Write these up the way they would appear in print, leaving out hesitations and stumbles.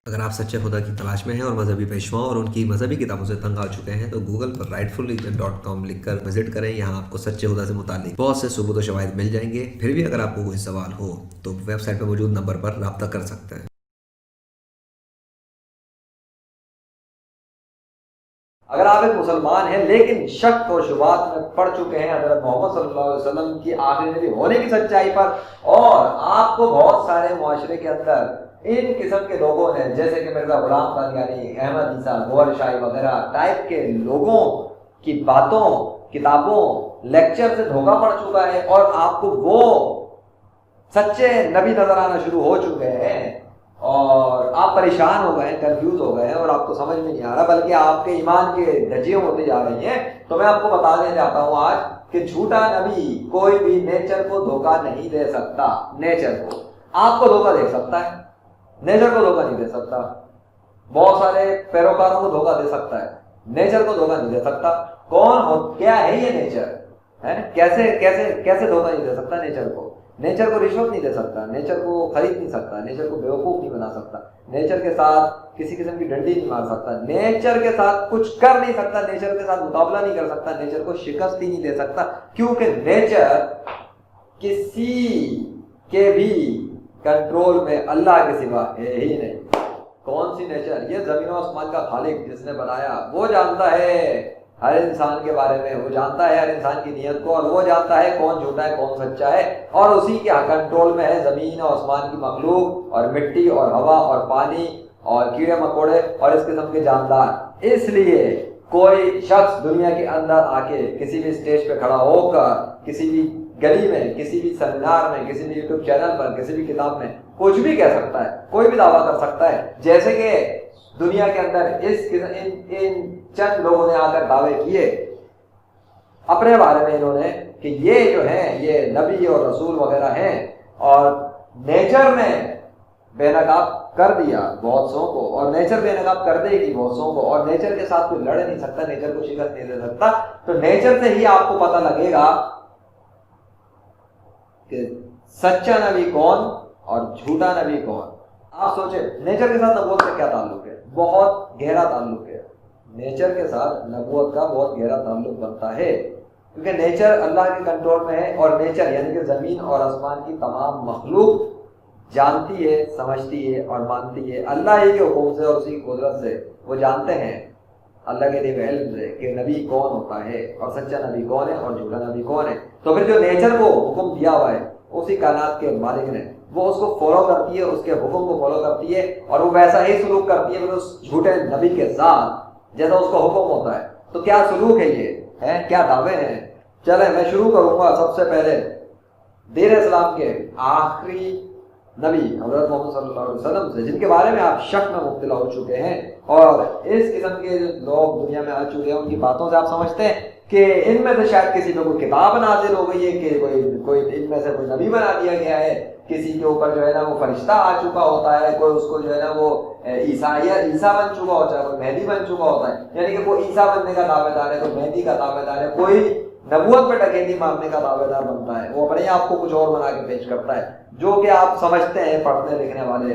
اگر آپ سچے خدا کی تلاش میں ہیں اور مذہبی پیشواؤں اور ان کی مذہبی کتابوں سے تنگ آ چکے ہیں تو گوگل پر rightfulreligion.com لکھ کر وزٹ کریں. یہاں آپ کو سچے خدا سے متعلق بہت سے ثبوت و شواہد مل جائیں گے. پھر بھی اگر آپ کو کوئی سوال ہو تو ویب سائٹ پہ موجود نمبر پر رابطہ کر سکتے ہیں. اگر آپ ایک مسلمان ہیں لیکن شک اور شبہات میں پڑ چکے ہیں حضرت محمد صلی اللہ علیہ وسلم کی آخری نبی ہونے کی سچائی پر، اور آپ کو بہت سارے معاشرے کے اندر ان قسم کے لوگوں نے جیسے کہ مرزا غلام قادیانی، احمد عیسیٰ، گوہر شاہی وغیرہ ٹائپ کے لوگوں کی باتوں، کتابوں، لیکچر سے دھوکہ پڑ چکا ہے اور آپ کو وہ سچے نبی نظر آنا شروع ہو چکے ہیں اور آپ پریشان ہو گئے ہیں، کنفیوز ہو گئے ہیں اور آپ کو سمجھ میں نہیں آ رہا بلکہ آپ کے ایمان کے دھجیاں ہوتی جا رہی ہیں، تو میں آپ کو بتانے جاتا ہوں آج کہ جھوٹا نبی کوئی بھی نیچر کو دھوکہ نہیں دے سکتا. نیچر کو آپ کو دھوکہ دے سکتا ہے، نیچر کو دھوکہ نہیں دے سکتا. بہت سارے پیروکاروں کو دھوکہ دے سکتا ہے، نیچر کو دھوکہ نہیں دے سکتا. کون ہو، کیا ہے یہ نیچر ہے؟ کیسے کیسے کیسے دھوکہ نہیں دے سکتا نیچر کو؟ نیچر کو رشوت نہیں دے سکتا، نیچر کو خرید نہیں سکتا، نیچر کو بیوقوف نہیں بنا سکتا، نیچر کے ساتھ کسی قسم کی ڈنڈی نہیں مار سکتا، نیچر کے ساتھ کچھ کر نہیں سکتا، نیچر کے ساتھ مقابلہ نہیں کر سکتا، نیچر کو شکست ہی نہیں دے سکتا، کیونکہ نیچر کسی کے بھی کنٹرول میں اللہ کے سوا ہے ہی نہیں. کون سی نیچر؟ یہ زمین و آسمان کا خالق جس نے بنایا وہ جانتا ہے ہر انسان کے بارے میں، وہ جانتا ہے ہر انسان کی نیت کو، اور وہ جانتا ہے کون جھوٹا ہے کون سچا ہے، اور اسی کے کنٹرول میں ہے زمین اور آسمان کی مخلوق اور مٹی اور ہوا اور پانی اور کیڑے مکوڑے اور اس قسم کے جاندار. اس لیے کوئی شخص دنیا کے اندر آ کے کسی بھی اسٹیج پہ کھڑا ہو کر کسی بھی گلی میں، کسی بھی سیمینار میں، کسی بھی یوٹیوب چینل پر، کسی بھی کتاب میں کچھ بھی کہہ سکتا ہے، کوئی بھی دعویٰ کر سکتا ہے. جیسے کہ دنیا کے اندر ان چند لوگوں نے آ کر دعوے کیے اپنے بارے میں، انہوں نے کہ یہ جو ہیں یہ نبی اور رسول وغیرہ ہیں، اور نیچر نے بے نقاب کر دیا بہت سو کو، اور نیچر بے نقاب کر دے گی بہت سو کو، اور نیچر کے ساتھ کوئی لڑ نہیں سکتا، نیچر کو شکست نہیں دے سکتا. تو نیچر سے ہی آپ کو پتہ لگے گا کہ سچا نبی کون اور جھوٹا نبی کون. آپ سوچیں نیچر کے ساتھ نبوت کا کیا تعلق ہے؟ بہت گہرا تعلق ہے. نیچر کے ساتھ نبوت کا بہت گہرا تعلق بنتا ہے، کیونکہ نیچر اللہ کے کنٹرول میں ہے، اور نیچر یعنی کہ زمین اور آسمان کی تمام مخلوق جانتی ہے، سمجھتی ہے اور مانتی ہے اللہ ہی کے حکم سے اور اسی کی قدرت سے. وہ جانتے ہیں اللہ کے لیے علم سے کہ نبی کون ہوتا ہے اور سچا نبی کون ہے اور جھوٹا نبی کون ہے. تو پھر جو نیچر کو حکم دیا ہوا ہے اسی کائنات کے مالک نے، وہ اس کو فالو کرتی ہے، اس کے حکم کو فالو کرتی ہے، اور وہ ویسا ہی سلوک کرتی ہے پھر اس جھوٹے نبی کے ساتھ جیسا اس کو حکم ہوتا ہے. تو کیا سلوک ہے یہ ہے؟ کیا دعوے ہیں؟ چلیں میں شروع کروں گا سب سے پہلے دین اسلام کے آخری نبی حضرت محمد صلی اللہ علیہ وسلم سے، جن کے بارے میں آپ شک میں مبتلا ہو چکے ہیں، اور اس قسم کے لوگ دنیا میں آ چکے ہیں. ان کی باتوں سے آپ سمجھتے ہیں کہ ان میں سے شاید کسی پہ کوئی کتاب نازل ہو گئی ہے، کہ کوئی ان میں سے کوئی نبی بنا دیا گیا ہے، کسی کے اوپر جو ہے نا وہ فرشتہ آ چکا ہوتا ہے، کوئی اس کو جو ہے نا وہ عیسیٰ بن چکا ہوتا ہے، کوئی مہدی بن چکا ہوتا ہے. یعنی کہ کوئی عیسیٰ بننے کا دعوے دار ہے، کوئی مہدی کا دعوے دار ہے، کوئی نبوت پہ ڈکیتی مارنے کا دعوے دار بنتا ہے. وہ اپنے آپ کو کچھ اور بنا کے پیش کرتا ہے جو کہ آپ سمجھتے ہیں پڑھنے لکھنے والے.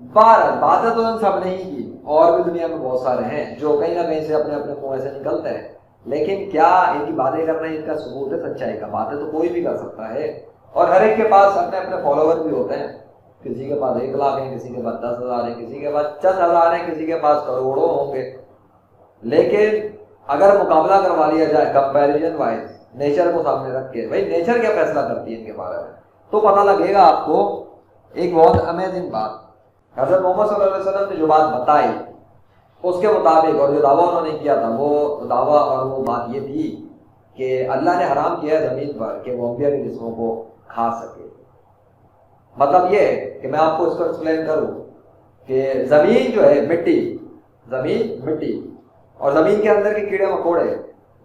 باتیں تو ان سب نہیں کی، اور بھی دنیا میں بہت سارے ہیں جو کہیں نہ کہیں سے اپنے اپنے کنویں سے نکلتے ہیں، لیکن کیا ان کی باتیں کرنا ان کا ثبوت ہے سچائی کا؟ باتیں تو کوئی بھی کر سکتا ہے، اور ہر ایک کے پاس اپنے اپنے فالوور بھی ہوتے ہیں. کسی کے پاس 1 لاکھ ہیں، کسی کے پاس 10,000 ہیں، کسی کے پاس چند ہزار ہیں، کسی کے پاس کروڑوں ہوں گے. لیکن اگر مقابلہ کروا لیا جائے کمپیریزن وائز نیچر کو سامنے رکھ کے، بھائی نیچر کیا فیصلہ کرتی ہے ان کے بارے میں، تو پتہ لگے گا آپ کو ایک بہت امیزنگ بات. حضرت محمد صلی اللہ علیہ وسلم نے جو بات بتائی اس کے مطابق، اور جو دعویٰ انہوں نے کیا تھا وہ دعویٰ اور وہ بات یہ تھی کہ اللہ نے حرام کیا ہے زمین پر کہ وہ انبیاء کے جسموں کو کھا سکے. مطلب یہ ہے کہ میں آپ کو اس کو ایکسپلین کروں کہ زمین جو ہے زمین مٹی اور زمین کے اندر کے کیڑے مکوڑے،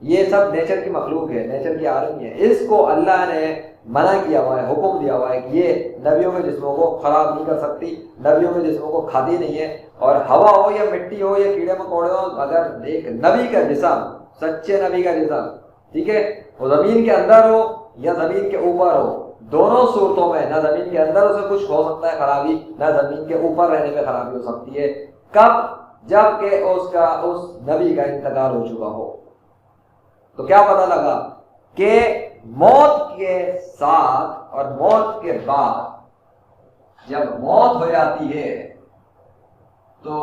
یہ سب نیچر کی مخلوق ہے، نیچر کی آرمی ہے. اس کو اللہ نے منع کیا ہوا ہے، حکم دیا ہوا ہے کہ یہ نبیوں کے جسموں کو خراب نہیں کر سکتی، نبیوں کے جسموں کو کھاتی نہیں ہے. اور ہوا ہو یا مٹی ہو یا کیڑے مکوڑے ہو، اگر ایک نبی کا جسم، سچے نبی کا جسم، ٹھیک ہے، وہ زمین کے اندر ہو یا زمین کے اوپر ہو، دونوں صورتوں میں نہ زمین کے اندر اسے کچھ ہو سکتا ہے خرابی، نہ زمین کے اوپر رہنے میں خرابی ہو سکتی ہے۔ کب؟ جب کہ اس نبی کا انتقال ہو چکا ہو۔ تو کیا پتہ لگا کہ موت کے ساتھ اور موت کے بعد جب موت ہو جاتی ہے تو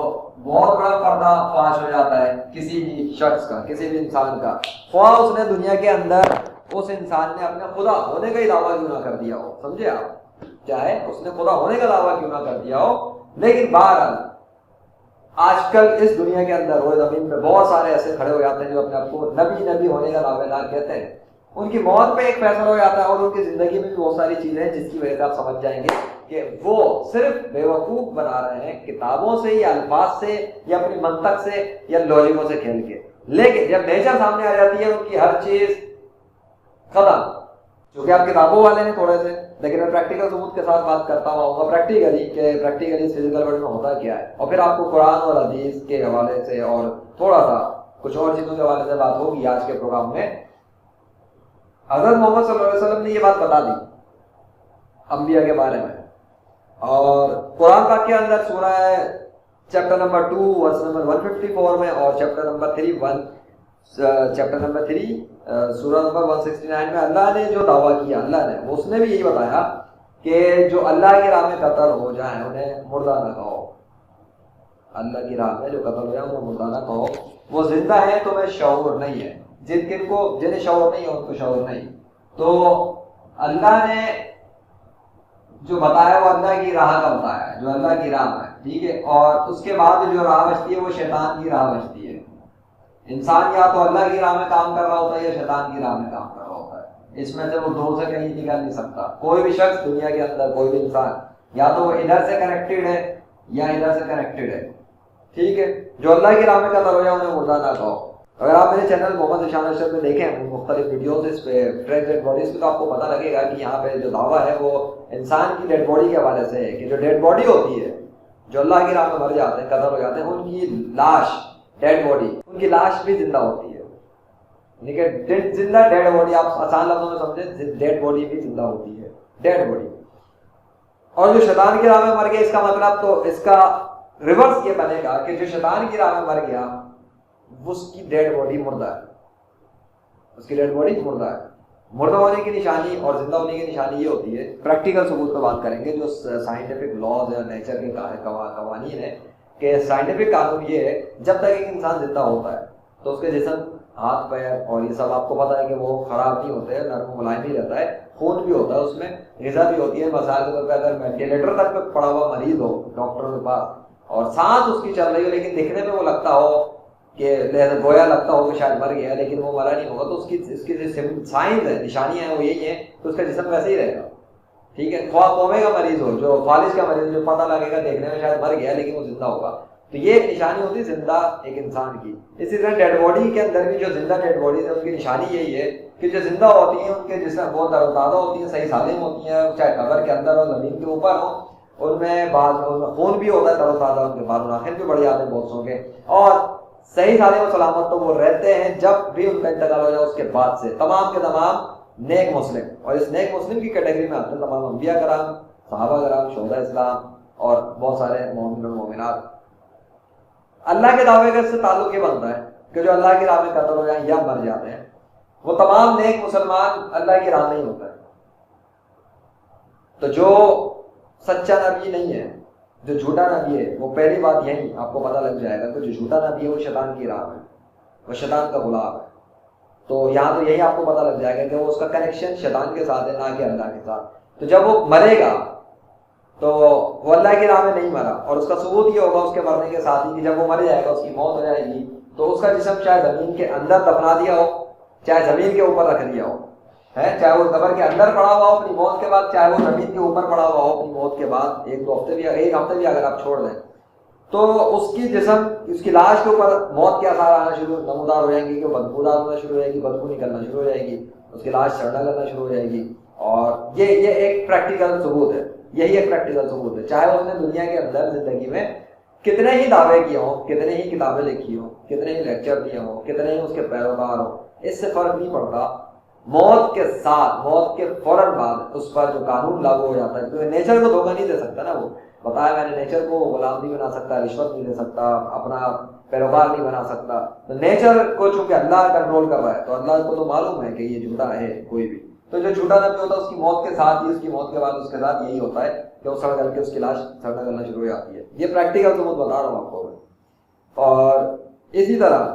بہت بڑا پردہ فاش ہو جاتا ہے کسی بھی شخص کا، کسی بھی انسان کا، خواہ اس نے دنیا کے اندر اس انسان نے اپنے خدا ہونے کا ہی دعویٰ کیوں نہ کر دیا ہو، سمجھے آپ، چاہے اس نے خدا ہونے کا دعویٰ کیوں نہ کر دیا ہو، لیکن بہرحال آج کل اس دنیا کے اندر روئے زمین پہ بہت سارے ایسے کھڑے ہو جاتے ہیں جو اپنے آپ کو نبی ہونے کا دعوے دار کہتے ہیں، ان کی موت پہ ایک فیصلہ ہو جاتا ہے اور ان کی زندگی میں بھی بہت ساری چیزیں ہیں جس کی وجہ سے آپ سمجھ جائیں گے کہ وہ صرف بیوقوف بنا رہے ہیں کتابوں سے یا الفاظ سے یا اپنی منطق سے یا لوجکوں سے کھیل کے، لیکن جب نیچر سامنے آ جاتی ہے ان کی ہر چیز ختم۔ چونکہ آپ کتابوں والے ہیں تھوڑے سے، لیکن میں پریکٹیکل ثبوت کے ساتھ بات کرتا ہوں پریکٹیکلی کہ پریکٹیکلی فزیکل ورلڈ میں ہوتا کیا ہے، اور پھر آپ کو قرآن اور حدیث کے حوالے سے اور تھوڑا سا کچھ اور چیزوں کے حوالے سے بات ہوگی آج کے پروگرام میں۔ حضرت محمد صلی اللہ علیہ وسلم نے یہ بات بتا دی انبیاء کے بارے میں، اور قرآن پاک کے اندر سورہ چیپٹر نمبر 2 ورس نمبر 154 میں اور چیپٹر نمبر 3 سورہ نمبر 169 میں اللہ نے جو دعویٰ کیا، اللہ نے اس نے بھی یہی بتایا کہ جو اللہ کی راہ میں قتل ہو جائیں انہیں مردہ نہ کہو، اللہ کی راہ میں جو قتل ہو جائیں انہیں مردہ نہ کہو، وہ زندہ ہیں تمہیں شعور نہیں ہے، جنہیں شعور نہیں ہے ان کو شعور نہیں۔ تو اللہ نے جو بتایا وہ اللہ کی راہ کا بتایا ہے، جو اللہ کی راہ ہے، ٹھیک ہے، اور اس کے بعد جو راہ بچتی ہے وہ شیطان کی راہ بچتی ہے۔ انسان یا تو اللہ کی راہ میں کام کر رہا ہوتا ہے یا شیطان کی راہ میں کام کر رہا ہوتا ہے، اس میں سے وہ دو سے کہیں نکل نہیں سکتا۔ کوئی بھی شخص دنیا کے اندر، کوئی بھی انسان یا تو وہ ادھر سے کنیکٹڈ ہے یا ادھر سے کنیکٹڈ ہے، ٹھیک ہے۔ جو اللہ کی راہ میں قتل ہو جائے انہیں مردہ نہ کہو۔ اگر آپ میرے چینل محمد ذیشان ارشد میں دیکھیں مختلف ویڈیوز اس پہ ڈیڈ باڈیز تو آپ کو پتہ لگے گا کہ یہاں پہ جو دعویٰ ہے وہ انسان کی ڈیڈ باڈی کے حوالے سے ہے کہ جو ڈیڈ باڈی ہوتی ہے، جو اللہ کی راہ میں مر جاتے ہیں، قتل ہو جاتے ہیں، ان کی لاش، ڈیڈ باڈی، ان کی لاش بھی زندہ ہوتی ہے، یعنی کہ زندہ ڈیڈ باڈی، آپ آسان لفظوں میں سمجھیں، ڈیڈ باڈی بھی زندہ ہوتی ہے، ڈیڈ باڈی۔ اور جو شیطان کی راہ میں مر گیا، اس کا مطلب تو اس کا ریورس یہ بنے گا کہ جو شیطان کی راہ میں مر گیا اس کی ڈیڈ باڈی مردہ ہے، اس کی ڈیڈ باڈی مردہ ہے۔ مردہ ہونے کی نشانی اور زندہ ہونے کی نشانی یہ ہوتی ہے، پریکٹیکل ثبوت پہ بات کریں گے، جو سائنٹیفک لاز یا نیچر کے قوانین ہیں، کہ سائنٹیفک قانون یہ ہے جب تک ایک انسان زندہ ہوتا ہے تو اس کے جسم، ہاتھ پیر اور یہ سب آپ کو پتا ہے کہ وہ خراب نہیں ہوتے ہیں، نرم و ملائم ہی رہتا ہے، خون بھی ہوتا ہے اس میں، غذا بھی ہوتی ہے۔ مثال کے طور پہ اگر وینٹیلیٹر تک پہ پڑا ہوا مریض ہو ڈاکٹروں کے پاس اور سانس اس کی چل رہی ہو لیکن دکھنے میں وہ لگتا ہو کہ گویا لگتا ہو کہ شاید مر گیا لیکن وہ مرا نہیں ہوگا، تو اس کی جو سائنس ہے، نشانیاں ہیں وہ یہی ہیں، تو اس کا جسم ویسے ہی رہے گا، ٹھیک ہے۔ خواہ کومے کا مریض ہو، جو فالج کا مریض، جو پتہ لگے گا دیکھنے میں شاید مر گیا لیکن وہ زندہ ہوگا، تو یہ نشانی ہوتی ہے زندہ ایک انسان کی۔ اسی طرح ڈیڈ باڈی کے اندر بھی جو زندہ ڈیڈ باڈیز ہیں ان کی نشانی یہی ہے کہ جو زندہ ہوتی ہیں ان کے جسم بہت تر و تازہ ہوتی ہیں، صحیح سالم ہوتی ہیں، چاہے قبر کے اندر ہو، زمین کے اوپر ہو، ان میں خون بھی ہوتا ہے تر و تازہ، ان کے بال و ناخن بھی بڑھ جاتے ہیں بہت سو کے، اور صحیح سالم و سلامت تو وہ رہتے ہیں جب بھی ان کا انتقال ہو جائے اس کے بعد سے، تمام کے تمام نیک مسلم۔ اور اس نیک مسلم کی کیٹیگری میں آتے ہیں تمام انبیاء کرام، صحابہ کرام، شہداء اسلام اور بہت سارے مومن اور مومنات۔ اللہ کے دعوے کا اس سے تعلق یہ بنتا ہے کہ جو اللہ کی راہ میں قتل ہو جائیں یا مر جاتے ہیں وہ تمام نیک مسلمان اللہ کی راہ میں ہی ہوتا ہے۔ تو جو سچا نبی نہیں ہے، جو جھوٹا نبی ہے، وہ پہلی بات یہی آپ کو پتہ لگ جائے گا کہ جو جھوٹا نبی ہے وہ شیطان کی راہ ہے، وہ شیطان کا غلام ہے۔ تو یہاں تو یہی آپ کو پتہ لگ جائے گا کہ وہ اس کا کنیکشن شیطان کے ساتھ ہے، نہ کہ اللہ کے ساتھ۔ تو جب وہ مرے گا تو وہ اللہ کی راہ میں نہیں مرا، اور اس کا ثبوت یہ ہوگا اس کے مرنے کے ساتھ ہی کہ جب وہ مر جائے گا، اس کی موت ہو جائے گی، تو اس کا جسم چاہے زمین کے اندر دفنا دیا ہو، چاہے زمین کے اوپر رکھ دیا ہو، چاہے وہ قبر کے اندر پڑا ہوا ہو اپنی موت کے بعد، چاہے وہ زمین کے اوپر پڑا ہوا ہو اپنی موت کے بعد، ایک ہفتے بھی اگر آپ چھوڑ دیں تو اس کی جسم، اس کی لاش کے اوپر موت کے آثار آنا نمودار ہو جائیں گے، کہ بدبودار ہونا شروع ہو جائے گی، بدبو نکلنا شروع ہو جائے گی، اس کی لاش سڑنا کرنا شروع ہو جائے گی۔ اور یہ ایک پریکٹیکل ثبوت ہے، یہی ایک پریکٹیکل ثبوت ہے، چاہے اس نے دنیا کے اندر زندگی میں کتنے ہی دعوے کیے ہوں، کتنے ہی کتابیں لکھی ہوں، کتنے ہی لیکچر دیے ہوں، کتنے ہی اس کے پیروکار ہوں، اس سے فرق نہیں پڑتا۔ موت کے ساتھ، موت کے فوراً بعد اس پر جو قانون لاگو ہو جاتا ہے، کیونکہ نیچر کو دھوکہ نہیں دے سکتا نا، وہ بتایا میں نے نیچر کو غلام نہیں بنا سکتا، رشوت نہیں دے سکتا، اپنا پیروکار نہیں بنا سکتا، تو نیچر کو چونکہ اللہ کنٹرول کر رہا ہے تو اللہ کو تو معلوم ہے کہ یہ جھوٹا ہے کوئی بھی، تو جو جھوٹا نبی ہوتا ہے اس کی موت کے ساتھ ہی، اس کی موت کے بعد اس کے ساتھ یہی ہوتا ہے کہ وہ سڑ گل کے اس کی لاش سڑنا گلنا شروع ہو جاتی ہے. یہ پریکٹیکل ثبوت بتا رہا ہوں آپ کو. اور اسی طرح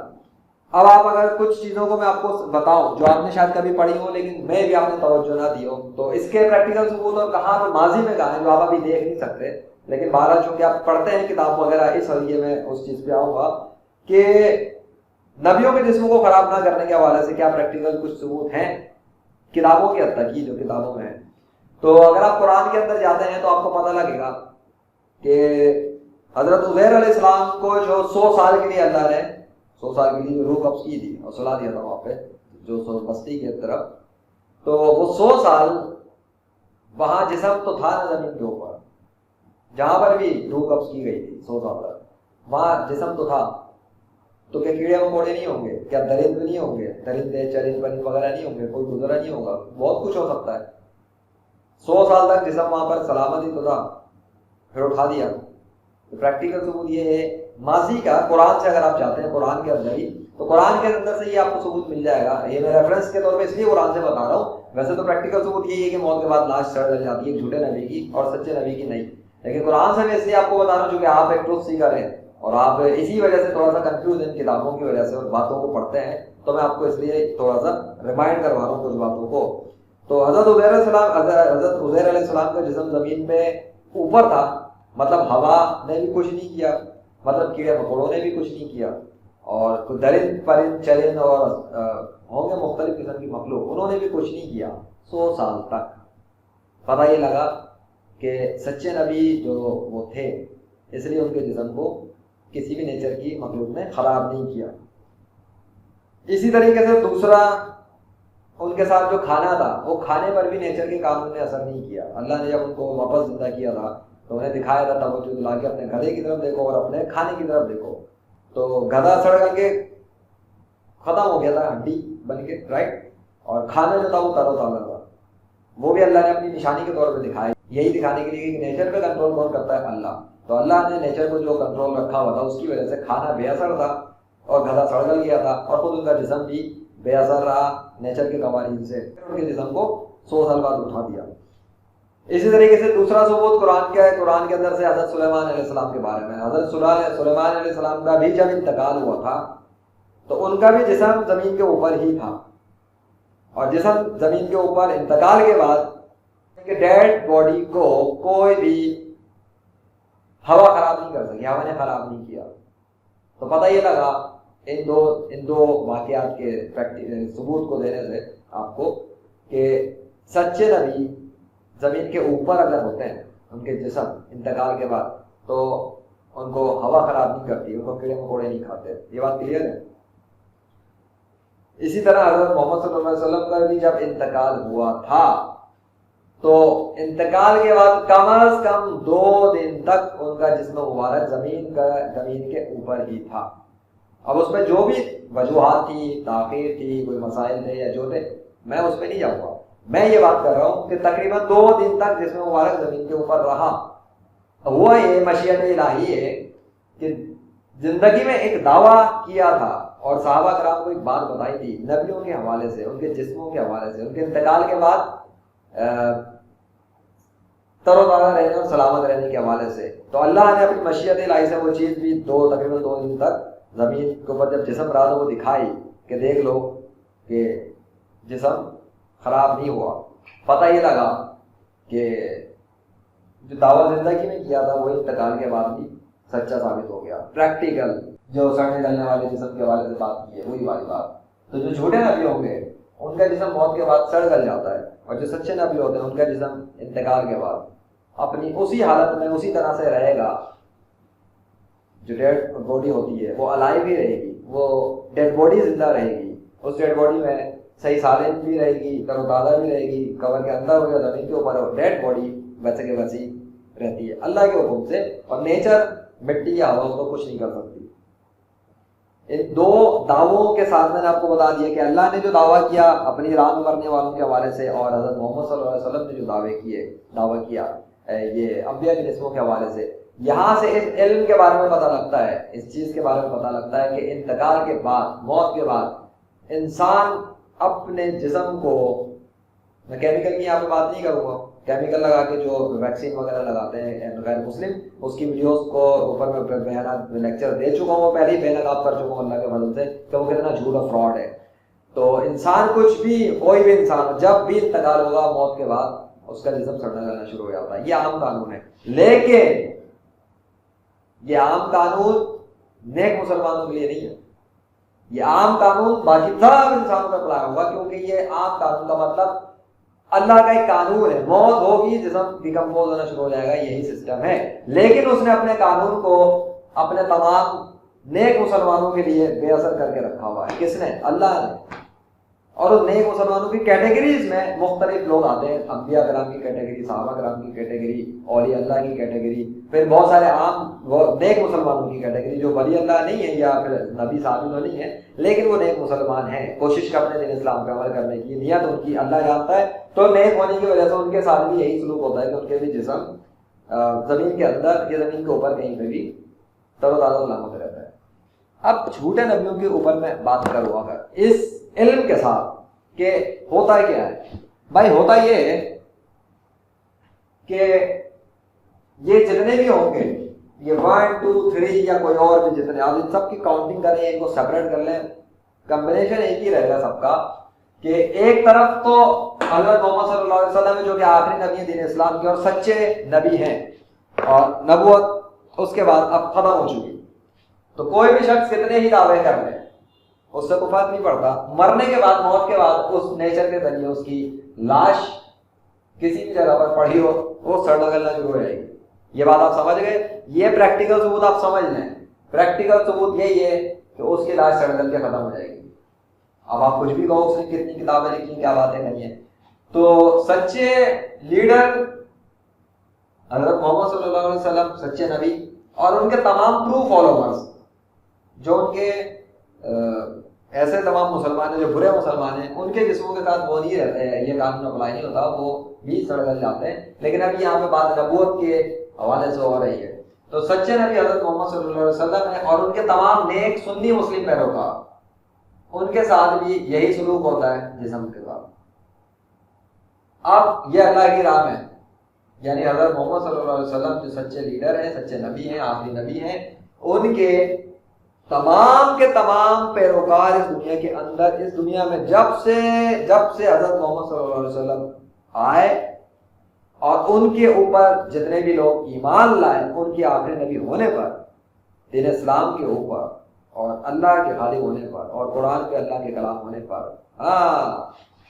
اب آپ اگر کچھ چیزوں کو میں آپ کو بتاؤں جو آپ نے شاید کبھی پڑھی ہو لیکن میں بھی آپ نے توجہ نہ دی ہو، تو اس کے پریکٹیکل ثبوت اور کہاں پہ ماضی میں کہاں ہے جو آپ ابھی دیکھ نہیں سکتے، لیکن بہرحال چونکہ آپ پڑھتے ہیں کتاب وغیرہ اس حوالے میں اس چیز پہ آؤں گا کہ نبیوں کے جسموں کو خراب نہ کرنے کے حوالے سے کیا پریکٹیکل کچھ ثبوت ہیں کتابوں کے حد تک ہی جو کتابوں میں ہیں. تو اگر آپ قرآن کے اندر جاتے ہیں تو آپ کو پتہ لگے گا کہ حضرت عزیر علیہ السلام کو جو 100 سال کے لیے اللہ نے 100 سال کے لیے روح قبض کی تھی اور سلا دیا تھا وہاں پہ جو بستی کی طرف، تو وہ 100 سال وہاں جسم تو تھا نا زمین کے اوپر، جہاں پر بھی روح قبض کی گئی تھی 100 سال تک وہاں جسم تو تھا، تو کیا کیڑے مکوڑے نہیں ہوں گے، کیا درند نہیں ہوں گے، درندے چرند پرند وغیرہ نہیں ہوں گے، کوئی گزرا نہیں ہوگا، بہت کچھ ہو سکتا ہے. 100 سال تک جسم وہاں پر سلامت ہی تو تھا، پھر اٹھا دیا. تو پریکٹیکل ثبوت یہ ہے ماضی کا. قرآن سے اگر آپ چاہتے ہیں قرآن کے اندر ہی، تو قرآن کے اندر سے یہ آپ کو ثبوت مل جائے گا. یہ میں ریفرنس کے طور پہ اس لیے قرآن سے بتا رہا ہوں، ویسے تو پریکٹیکل ثبوت یہی ہے کہ موت کے بعد لاش سڑ جاتی ہے جھوٹے نبی کی اور سچے نبی کی نہیں، لیکن قرآن سے میں اس لیے آپ کو بتا رہا ہوں چونکہ آپ ایک ٹروتھ سیکر ہیں اور آپ اسی وجہ سے تھوڑا سا کنفیوز ہیں کتابوں کی وجہ سے اور باتوں کو پڑھتے ہیں، تو میں آپ کو اس لیے تھوڑا سا ریمائنڈ کروا رہا ہوں کچھ باتوں کو. تو حضرت عزیر علیہ السلام کا جسم زمین پہ اوپر تھا، مطلب ہوا نے بھی کچھ نہیں کیا، مطلب کیڑے مکوڑوں نے بھی کچھ نہیں کیا، اور کوئی درند پرند چرند اور ہوں گے مختلف قسم کی مخلوق، انہوں نے بھی کچھ نہیں کیا 100 سال تک. پتہ یہ لگا کہ سچے نبی جو وہ تھے اس لیے ان کے جسم کو کسی بھی نیچر کی مخلوق نے خراب نہیں کیا. اسی طریقے سے دوسرا ان کے ساتھ جو کھانا تھا وہ کھانے پر بھی نیچر کے قانون نے اثر نہیں کیا. اللہ نے جب ان کو واپس زندہ کیا تھا تو انہیں دکھایا تھا توجہ دلا کے اپنے گدھے کی طرف دیکھو اور اپنے کھانے کی طرف دیکھو، تو گدھا سڑ کر کے ختم ہو گیا تھا ہڈی بن کے، رائٹ، اور کھانا جو تھا وہ تر و تازہ تھا. وہ بھی اللہ نے اپنی نشانی کے طور پہ دکھایا، یہی دکھانے کے لیے کہ نیچر پہ کنٹرول کون کرتا ہے؟ اللہ. تو اللہ نے نیچر کو جو کنٹرول رکھا ہوا تھا اس کی وجہ سے کھانا بے اثر تھا اور گدھا سڑ گل گیا تھا، اور خود ان کا جسم بھی بے اثر رہا نیچر کے قوانین سے. ان کے جسم کو 100 سال بعد اٹھا دیا. اسی طریقے سے دوسرا ثبوت قرآن کا ہے، قرآن کے اندر سے حضرت سلیمان علیہ السلام کے بارے میں. حضرت سلیمان علیہ السلام کا بھی جب انتقال ہوا تھا تو ان کا بھی جسم زمین کے اوپر ہی تھا، اور جسم زمین کے اوپر انتقال کے بعد ڈیڈ باڈی کو کوئی بھی ہوا خراب نہیں کر سکی، ہوا نے خراب نہیں کیا. تو پتہ یہ لگا ان دو واقعات کے ثبوت کو دینے سے آپ کو کہ سچے نبی زمین کے اوپر اگر ہوتے ہیں ان کے جسم انتقال کے بعد تو ان کو ہوا خراب نہیں کرتی، ان کو کیڑے مکوڑے نہیں کھاتے. یہ بات کلیئر ہے؟ اسی طرح حضرت محمد صلی اللہ علیہ وسلم کا بھی جب انتقال ہوا تھا تو انتقال کے بعد کم از کم 2 دن تک ان کا جسم مبارک زمین کے اوپر ہی تھا. اب اس میں جو بھی وجوہات تھی، تاخیر تھی، کوئی مسائل تھے یا جو تھے، میں اس پہ نہیں جاؤں گا. میں یہ بات کر رہا ہوں کہ تقریباً 2 دن تک جسم مبارک زمین کے اوپر رہا. ہوا یہ مشیت الہی ہے کہ زندگی میں ایک دعویٰ کیا تھا اور صحابہ کرام کو ایک بات بتائی تھی نبیوں کے حوالے سے، ان کے جسموں کے حوالے سے، ان کے انتقال کے بعد تر و تازہ رہنے اور سلامت رہنے کے حوالے سے. تو اللہ نے اپنی مشیت الہی سے وہ چیز بھی تقریباً 2 دن تک زمین کے اوپر جب جسم رہا تو وہ دکھائی کہ دیکھ لو کہ جسم خراب نہیں ہوا. پتہ یہ لگا کہ جو دعویٰ زندگی میں کیا تھا وہ انتقال کے بعد بھی سچا ثابت ہو گیا. پریکٹیکل جو سڑنے گلنے والے جسم کے حوالے سے بات کی ہے وہی والی بات. تو جو جھوٹے نبی ہوں گے ان کا جسم موت کے بعد سڑ گل جاتا ہے، اور جو سچے نبی ہوتے ہیں ان کا جسم انتقال کے بعد اپنی اسی حالت میں اسی طرح سے رہے گا. جو ڈیڈ باڈی ہوتی ہے وہ الائیو ہی رہے گی، وہ ڈیڈ باڈی زندہ رہے گی. اس ڈیڈ باڈی میں صحیح سالم بھی رہے گی، تر و تازہ بھی رہے گی، کور کے اندر ہو یا زمین کے اوپر ہو، ڈیڈ باڈی ویسے کے ویسی رہتی ہے اللہ کے حکم سے. اور نیچر مٹی یا ہوا اس کو کچھ نہیں کر سکتی. ان دو دعووں کے ساتھ میں نے آپ کو بتا دیا کہ اللہ نے جو دعویٰ کیا اپنی راہ میں مرنے والوں کے حوالے سے، اور حضرت محمد صلی اللہ علیہ وسلم نے جو دعویٰ کیا یہ انبیاء کے جسموں کے حوالے سے، یہاں سے اس علم کے بارے میں پتہ لگتا ہے، اس چیز کے بارے میں پتہ لگتا ہے کہ انتقال کے بعد، موت کے بعد انسان اپنے جسم کو، میں کیمیکل کی یہاں پہ بات نہیں کروں گا، کیمیکل لگا کے جو ویکسین وغیرہ لگاتے ہیں غیر مسلم، اس کی ویڈیوز کو اوپر میں بیانات لیکچر دے چکا ہوں، پہلے ہی بے نقاب کر چکا ہوں اللہ کے فضل سے کہ وہ کتنا جھوٹ اور فراڈ ہے۔ تو انسان کچھ بھی، کوئی بھی انسان جب بھی انتقال ہوگا موت کے بعد اس کا جسم سڑنا گلنا شروع ہو جاتا ہے، یہ عام قانون ہے۔ لیکن یہ عام قانون نیک مسلمانوں کے لیے نہیں ہے، یہ عام قانون باقی سب انسانوں پر اپلائی ہوگا، کیونکہ یہ عام قانون کا مطلب اللہ کا ایک قانون ہے، موت ہوگی جسم ڈیکمپوز ہونا شروع ہو جائے گا، یہی سسٹم ہے۔ لیکن اس نے اپنے قانون کو اپنے تمام نیک مسلمانوں کے لیے بے اثر کر کے رکھا ہوا ہے۔ کس نے؟ اللہ نے۔ اور اس نیک مسلمانوں کی کیٹیگریز میں مختلف لوگ آتے ہیں، انبیاء کرام کی کیٹیگری، صحابہ کرام کی کیٹیگری، اولیاء اللہ کی کیٹیگری، پھر بہت سارے عام وہ نیک مسلمانوں کی کیٹیگری جو ولی اللہ نہیں ہے یا پھر نبی صاحب تو نہیں ہے، لیکن وہ نیک مسلمان ہیں، کوشش کرتے ہیں دین اسلام پہ عمل کرنے کی، نیت ان کی اللہ جانتا ہے، تو نیک ہونے کی وجہ سے ان کے ساتھ بھی یہی سلوک ہوتا ہے کہ ان کے بھی جسم زمین کے اندر یا زمین کے اوپر کہیں پہ بھی تر و تازہ سلامت رہتا ہے۔ اب جھوٹے نبیوں کے اوپر میں بات کروں اگر اس علم کے ساتھ کہ ہوتا کیا ہے، بھائی ہوتا یہ ہے کہ یہ جتنے بھی ہوں گے، یہ 1 2 3 یا کوئی اور بھی جتنے، آپ ان سب کی کاؤنٹنگ کریں، ان کو سیپریٹ کر لیں، کمبینیشن ایک ہی رہے گا سب کا، کہ ایک طرف تو حضرت محمد صلی اللہ علیہ وسلم جو کہ آخری نبی ہیں دین اسلام کے اور سچے نبی ہیں، اور نبوت اس کے بعد اب ختم ہو چکی، تو کوئی بھی شخص کتنے ہی دعوے کر لے اس سے کوئی فرق نہیں پڑتا، مرنے کے بعد، موت کے بعد اس نیچر کے ذریعے اس کی لاش کسی بھی جگہ پر پڑی ہو وہ سڑنا گلنا شروع ہو جائے گی۔ یہ بات آپ سمجھ گئے؟ یہ پریکٹیکل ثبوت آپ سمجھ لیں، پریکٹیکل ثبوت یہی ہے کہ اس کی لاش سڑ گل کے ختم ہو جائے گی۔ اب آپ کچھ بھی کہو اس نے کتنی کتابیں لکھی، کیا باتیں کری ہیں، تو سچے لیڈر حضرت محمد صلی اللہ علیہ وسلم، سچے نبی اور ان کے تمام ٹرو فالوورز، جو ان کے ایسے تمام مسلمان ہیں جو برے مسلمان ہیں، ان کے جسموں کے ساتھ وہ نہیں رہتے ہیں، یہ قانون اپلائی نہیں ہوتا، وہ بھی سڑ گل جاتے ہیں۔ لیکن ابھی یہاں پہ بات نبوت کے حوالے سے ہو رہی ہے، تو سچے نبی حضرت محمد صلی اللہ علیہ وسلم ہیں، اور ان کے تمام نیک سنی مسلم پیروکار، ان کے ساتھ بھی یہی سلوک ہوتا ہے جسم کے ساتھ۔ اب یہ اللہ کی راہ میں، یعنی حضرت محمد صلی اللہ علیہ وسلم جو سچے لیڈر ہیں، سچے نبی ہیں، آخری نبی ہیں، ان کے تمام کے تمام پیروکار اس دنیا کے اندر، اس دنیا میں جب سے حضرت محمد صلی اللہ علیہ وسلم آئے اور ان کے اوپر جتنے بھی لوگ ایمان لائے، ان کے آخری نبی ہونے پر، دین اسلام کے اوپر، اور اللہ کے خالق ہونے پر، اور قرآن کے اللہ کے کلام ہونے پر،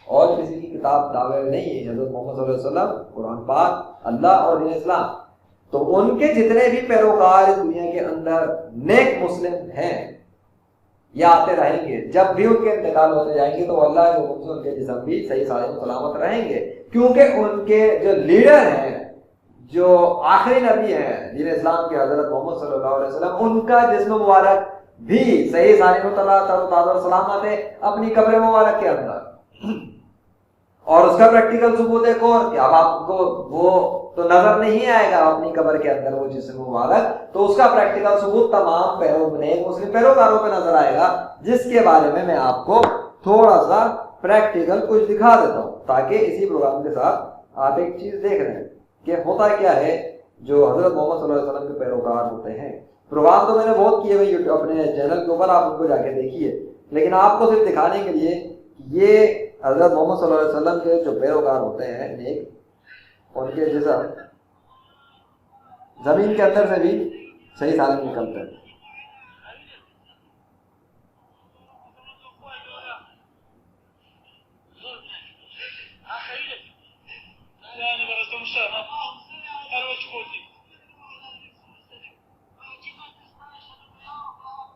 اور کسی کی کتاب دعوے نہیں ہے، حضرت محمد صلی اللہ علیہ وسلم، قرآن پاک، اللہ اور دین اسلام، تو ان کے جتنے بھی پیروکار اس دنیا کے اندر نیک مسلم ہیں، یہ آتے رہیں گے، جب بھی ان کے انتقال ہوتے جائیں گے تو اللہ کے حکم سے ان کے جسم بھی صحیح سالم سلامت رہیں گے، کیونکہ ان کے جو لیڈر ہیں، جو آخری نبی ہیں دین اسلام کے حضرت محمد صلی اللہ علیہ وسلم، ان کا جسم مبارک بھی صحیح سالم و سلامت ہے اپنی قبر مبارک کے اندر۔ اور اس کا پریکٹیکل ثبوت ایک اور کہ اب آپ کو وہ تو نظر نہیں آئے گا اپنی قبر کے اندر وہ جسم مبارک، تو اس کا پریکٹیکل ثبوت تمام نیک مسلم پیروکاروں پہ نظر آئے گا، جس کے بارے میں آپ کو تھوڑا سا پریکٹیکل کچھ دکھا دیتا ہوں، تاکہ اسی پروگرام کے ساتھ آپ ایک چیز دیکھ رہے ہیں کہ ہوتا کیا ہے جو حضرت محمد صلی اللہ علیہ وسلم کے پیروکار ہوتے ہیں۔ پروگرام تو میں نے بہت کیے ہوئے اپنے چینل کے اوپر، آپ ان کو جا کے دیکھیے، لیکن آپ کو صرف دکھانے کے لیے یہ حضرت محمد صلی اللہ علیہ وسلم کے جو پیروکار ہوتے ہیں نیک، ان کے جسم زمین کے اندر سے بھی صحیح سالم نکلتے ہیں۔